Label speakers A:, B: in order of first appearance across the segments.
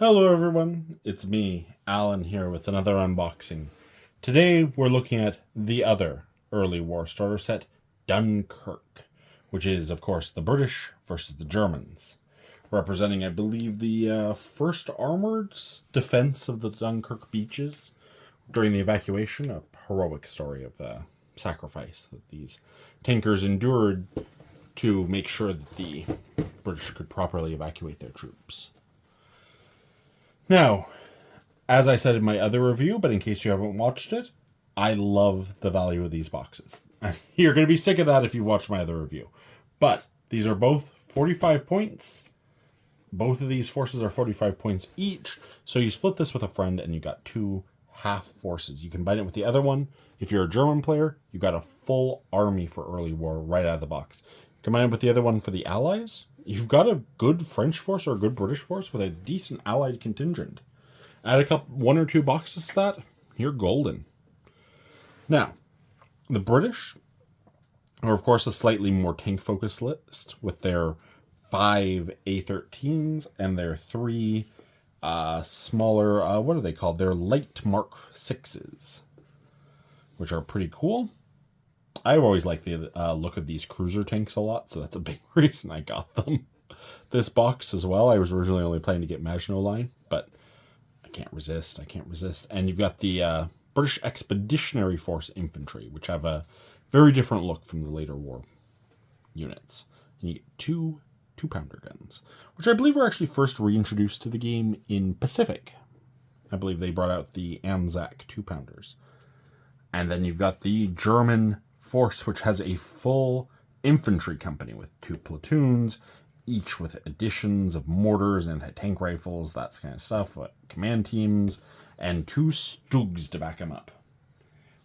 A: Hello everyone, it's me, Alan, here with another unboxing. Today we're looking at the other early war starter set, Dunkirk, which is, of course, the British versus the Germans, representing, I believe, the first armored defense of the Dunkirk beaches during the evacuation, a heroic story of sacrifice that these tankers endured to make sure that the British could properly evacuate their troops. Now, as I said in my other review, but in case you haven't watched it, I love the value of these boxes. You're going to be sick of that if you watched my other review. But these are both 45 points. Both of these forces are 45 points each. So you split this with a friend and you got two half forces. You combine it with the other one. If you're a German player, you've got a full army for early war right out of the box. Combine it with the other one for the Allies. You've got a good French force or a good British force with a decent Allied contingent. Add one or two boxes to that, you're golden. Now, the British are, of course, a slightly more tank-focused list with their 5 A-13s and their 3 smaller, what are they called? They're light Mark 6s, which are pretty cool. I've always liked the look of these cruiser tanks a lot, so that's a big reason I got them. This box as well, I was originally only planning to get Maginot Line, but I can't resist. And you've got the British Expeditionary Force Infantry, which have a very different look from the later war units. And you get two 2-pounder guns, which I believe were actually first reintroduced to the game in Pacific. I believe they brought out the Anzac 2-pounders. And then you've got the German force, which has a full infantry company with 2 platoons, each with additions of mortars and anti-tank rifles, that kind of stuff, command teams, and 2 Stugs to back them up.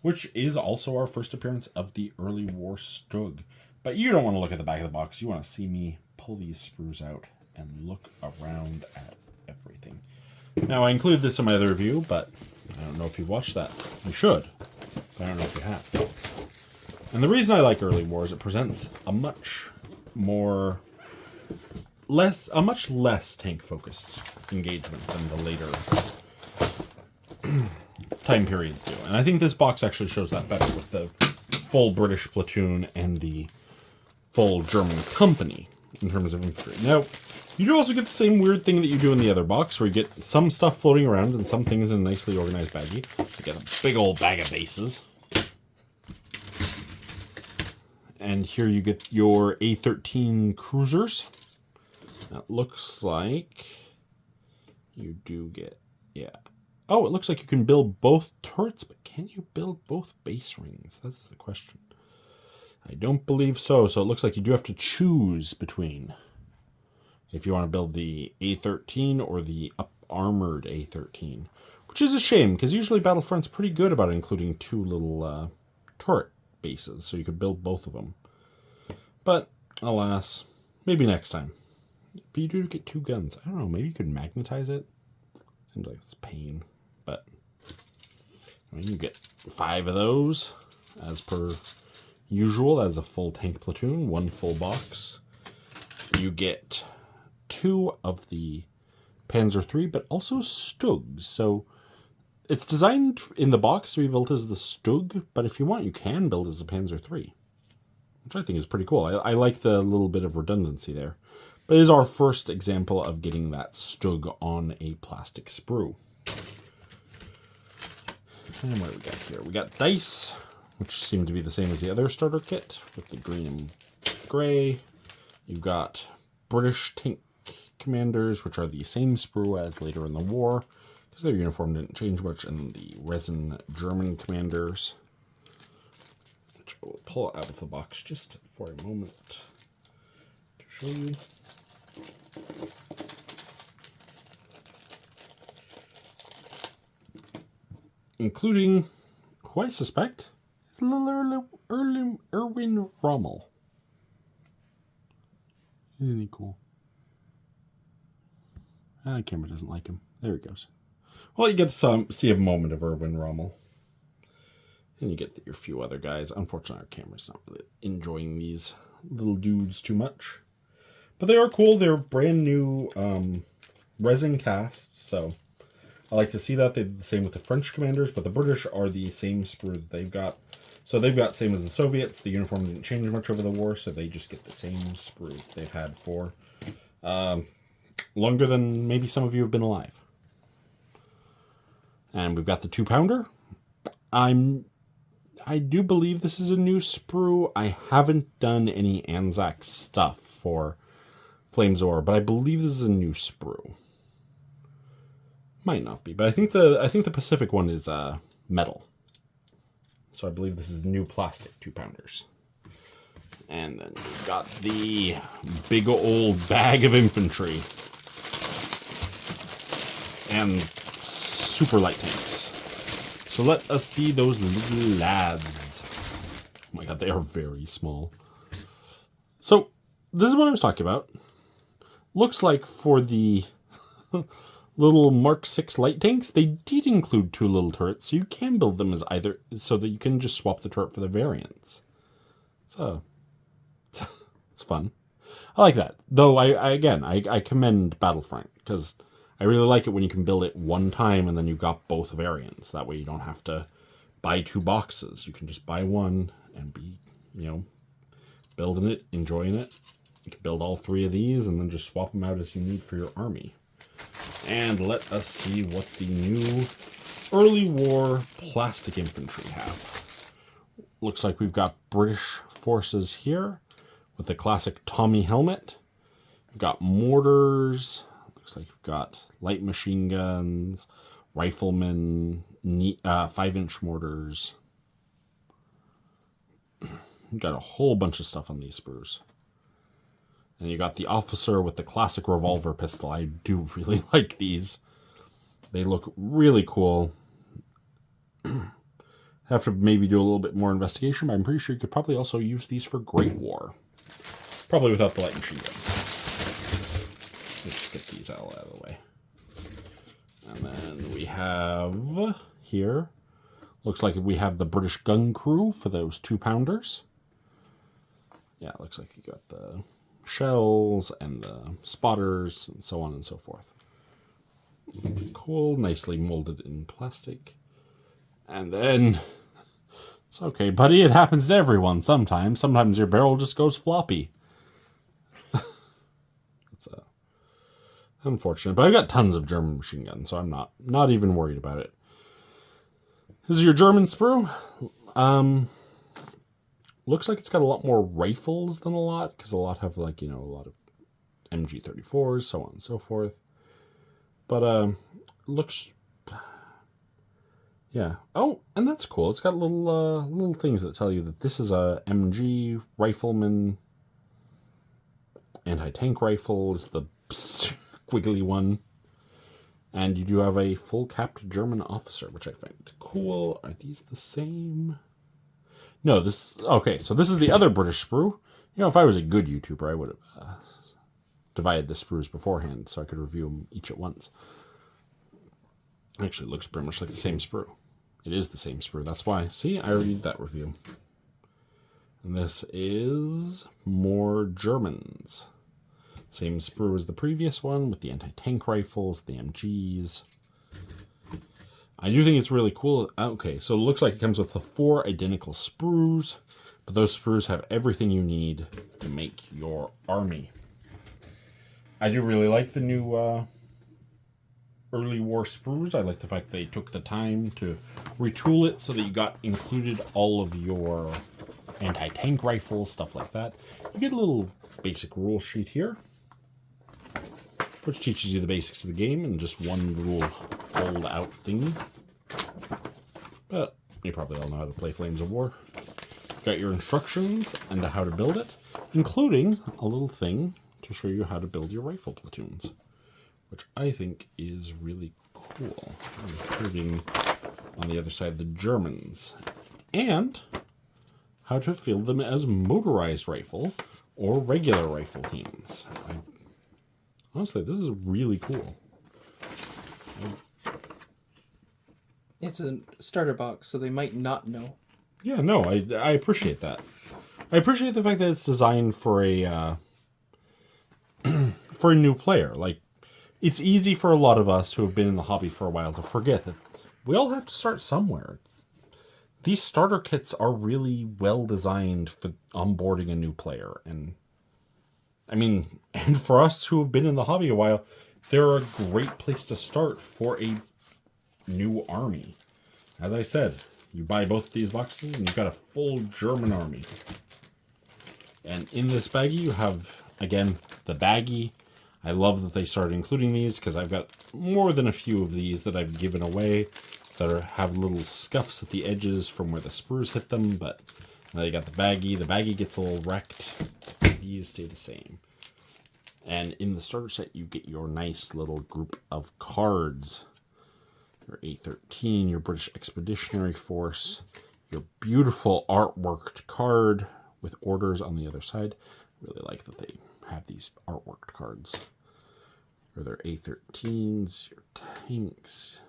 A: Which is also our first appearance of the early war Stug. But you don't want to look at the back of the box, you want to see me pull these sprues out and look around at everything. Now, I included this in my other review, but I don't know if you've watched that. You should. I don't know if you have. And the reason I like early war is it presents a much less tank-focused engagement than the later time periods do. And I think this box actually shows that better with the full British platoon and the full German company in terms of infantry. Now, you do also get the same weird thing that you do in the other box, where you get some stuff floating around and some things in a nicely organized baggie. You get a big old bag of bases. And here you get your A-13 cruisers. That looks like you do get, yeah. Oh, it looks like you can build both turrets, but can you build both base rings? That's the question. I don't believe so. So it looks like you do have to choose between if you want to build the A-13 or the up-armored A-13, which is a shame, because usually Battlefront's pretty good about including 2 little turret bases, so you could build both of them. But, alas, maybe next time. But you do get 2 guns. I don't know, maybe you could magnetize it? Seems like it's a pain, but I mean, you get 5 of those, as per usual. That is a full tank platoon, 1 full box. You get 2 of the Panzer III, but also Stugs. So it's designed in the box to be built as the Stug, but if you want, you can build it as a Panzer III, which I think is pretty cool. I like the little bit of redundancy there. But it is our first example of getting that Stug on a plastic sprue. And what do we got here? We got dice, which seem to be the same as the other starter kit, with the green and gray. You've got British tank commanders, which are the same sprue as later in the war, because their uniform didn't change much, and the resin German commanders, which I will pull out of the box just for a moment to show you. Including, who I suspect is little Erwin Rommel. Isn't he cool? The camera doesn't like him. There he goes. Well, you get to see a moment of Erwin Rommel. And you get your few other guys. Unfortunately, our camera's not really enjoying these little dudes too much. But they are cool. They're brand new resin cast, so I like to see that. They did the same with the French commanders, but the British are the same sprue that they've got. So they've got same as the Soviets. The uniform didn't change much over the war, so they just get the same sprue they've had for longer than maybe some of you have been alive. And we've got the 2-pounder. I do believe this is a new sprue. I haven't done any Anzac stuff for Flames of War, but I believe this is a new sprue. Might not be, but I think the Pacific one is metal. So I believe this is new plastic 2-pounders. And then we've got the big old bag of infantry. And super light tanks. So let us see those little lads. Oh my god, they are very small. So this is what I was talking about. Looks like for the little Mark 6 light tanks, they did include 2 little turrets, so you can build them as either, so that you can just swap the turret for the variants. So it's fun. I like that. Though I commend Battlefront, because I really like it when you can build it one time and then you've got both variants. That way you don't have to buy 2 boxes. You can just buy one and be, building it, enjoying it. You can build all 3 of these and then just swap them out as you need for your army. And let us see what the new early war plastic infantry have. Looks like we've got British forces here with the classic Tommy helmet. We've got mortars. Looks like we've got light machine guns, riflemen, 5-inch mortars. We've got a whole bunch of stuff on these sprues. And you got the officer with the classic revolver pistol. I do really like these. They look really cool. Have to maybe do a little bit more investigation, but I'm pretty sure you could probably also use these for Great War. Probably without the light machine guns. Let's get these all out of the way. And then we have here, looks like we have the British gun crew for those 2-pounders. Yeah, it looks like you got the shells and the spotters and so on and so forth. Cool, nicely molded in plastic. And then, it's okay, buddy, it happens to everyone sometimes. Sometimes your barrel just goes floppy. It's unfortunate, but I've got tons of German machine guns, so I'm not even worried about it. This is your German sprue. Looks like it's got a lot more rifles than a lot, because a lot have, like, a lot of MG34s, so on and so forth. But, looks... Yeah. Oh, and that's cool. It's got little things that tell you that this is a MG rifleman. Anti-tank rifle is the squiggly one. And you do have a full-capped German officer, which I find cool. Are these the same? No, this... Okay, so this is the other British sprue. If I was a good YouTuber, I would have divided the sprues beforehand so I could review them each at once. Actually, it looks pretty much like the same sprue. It is the same sprue. That's why. See, I already did that review. And this is more Germans. Same sprue as the previous one with the anti-tank rifles, the MGs. I do think it's really cool. Okay, so it looks like it comes with the 4 identical sprues, but those sprues have everything you need to make your army. I do really like the new early war sprues. I like the fact they took the time to retool it so that you got included all of your anti-tank rifles, stuff like that. You get a little basic rule sheet here, which teaches you the basics of the game in just one little fold-out thingy. But you probably all know how to play Flames of War. Got your instructions and how to build it, including a little thing to show you how to build your rifle platoons, which I think is really cool, including on the other side the Germans, and how to field them as motorized rifle or regular rifle teams. Honestly, this is really cool.
B: It's a starter box, so they might not know.
A: Yeah, no, I appreciate that. I appreciate the fact that it's designed for a for a new player. Like, it's easy for a lot of us who have been in the hobby for a while to forget that we all have to start somewhere. These starter kits are really well designed for onboarding a new player. And I mean, and for us who have been in the hobby a while, they're a great place to start for a new army. As I said, you buy both of these boxes and you've got a full German army. And in this baggie you have, again, the baggie. I love that they started including these because I've got more than a few of these that I've given away that have little scuffs at the edges from where the sprues hit them, but now you got the baggie. The baggie gets a little wrecked. These stay the same. And in the starter set, you get your nice little group of cards. Your A13, your British Expeditionary Force, your beautiful artworked card with orders on the other side. I really like that they have these artworked cards. Or their A13s, your tanks,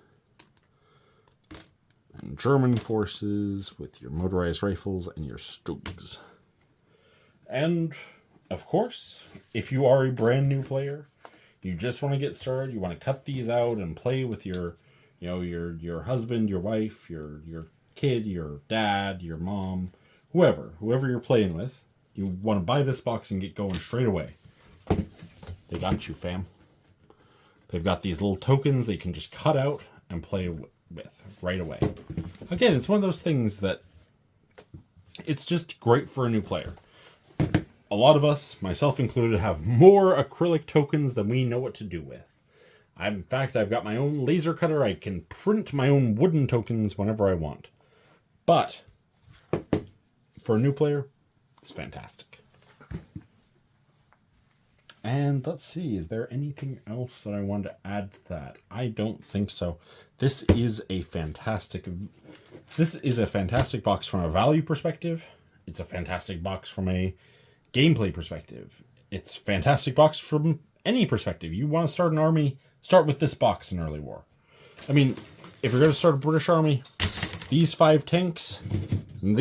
A: and German forces with your motorized rifles and your Stugs. And, of course, if you are a brand new player, you just want to get started, you want to cut these out and play with your, your husband, your wife, your kid, your dad, your mom, whoever you're playing with, you want to buy this box and get going straight away. They got you, fam. They've got these little tokens they can just cut out and play with right away. Again, it's one of those things that it's just great for a new player. A lot of us, myself included, have more acrylic tokens than we know what to do with. In fact, I've got my own laser cutter. I can print my own wooden tokens whenever I want. But for a new player, it's fantastic. And let's see, is there anything else that I wanted to add to that? I don't think so. This is a fantastic box from a value perspective. It's a fantastic box from a gameplay perspective. It's a fantastic box from any perspective. You want to start an army, start with this box in early war. I mean, if you're going to start a British army, these 5 tanks, and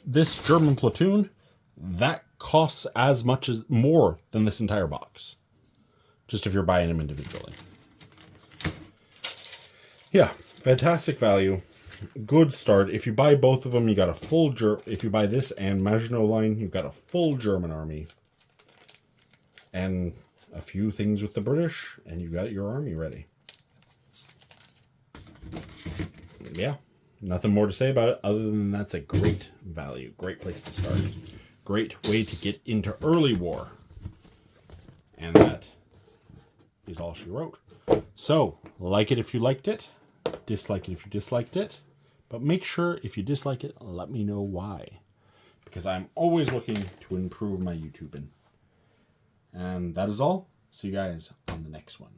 A: this German platoon, that costs as much as more than this entire box. Just if you're buying them individually. Yeah, fantastic value. Good start. If you buy both of them, you got a full if you buy this and Maginot Line, you've got a full German army. And a few things with the British, and you got your army ready. Yeah, nothing more to say about it other than that's a great value. Great place to start. Great way to get into early war. And that is all she wrote. So, like it if you liked it. Dislike it if you disliked it. But make sure if you dislike it, let me know why. Because I'm always looking to improve my YouTubing. And that is all. See you guys on the next one.